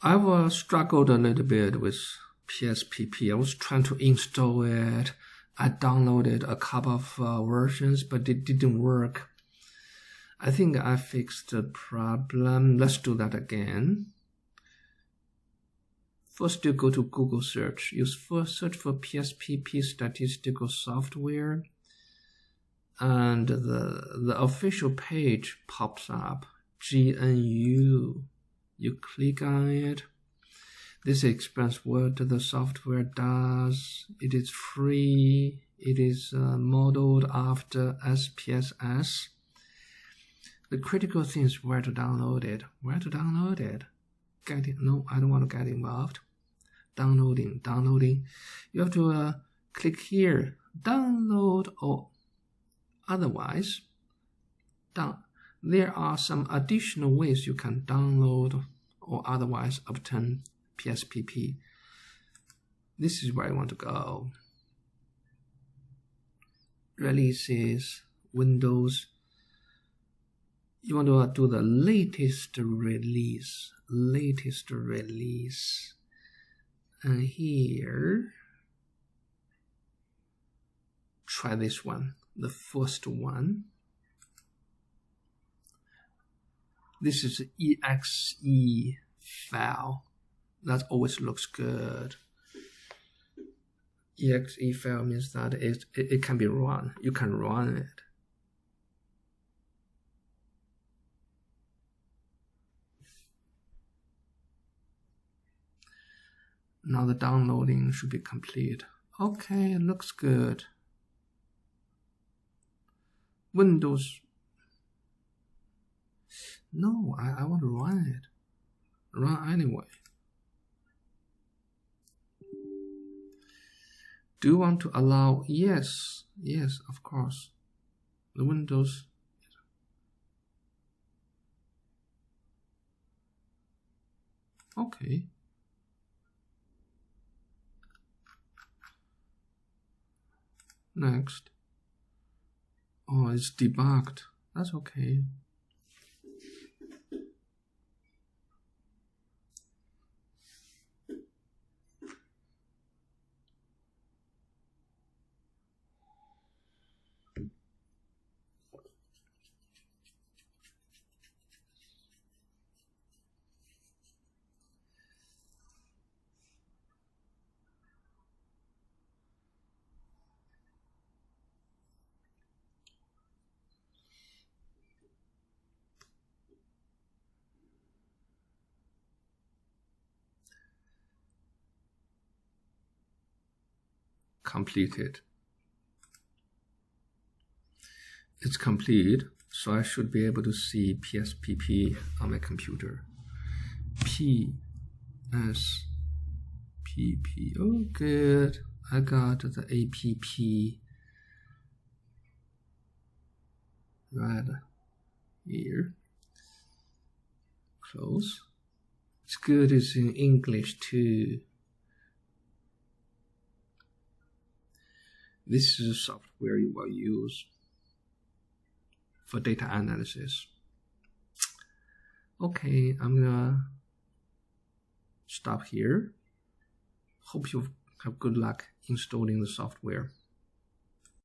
I've struggled a little bit with PSPP. I was trying to install it. I downloaded a couple of versions, but it didn't work. I think I fixed the problem. Let's do that again. First, you go to Google search. You first search for PSPP statistical software, and the official page pops up. GNU. You click on it. This explains what the software does. It is free. It is modeled after SPSS. The critical thing is where to download it. Where to download it? No, I don't want to get involved. Downloading. You have to click here. Download or otherwise. There are some additional ways you can download or otherwise obtain PSPP. This is where I want to go. Releases, Windows. You want to do the latest release. And here, try this one, the first one. This is an exe file. That always looks good. Exe file means that it can be run. You can run it. Now the downloading should be complete. Okay, it looks good. Windows. No, I want to run it. Run anyway. Do you want to allow? Yes, of course. The Windows. Okay. Next. Oh, it's debugged. That's okay. Completed. It's complete, so I should be able to see PSPP on my computer. PSPP. Oh, good. I got the APP right here. Close. It's good. It's in English too. This is software you will use for data analysis. Okay, I'm gonna stop here. Hope you have good luck installing the software.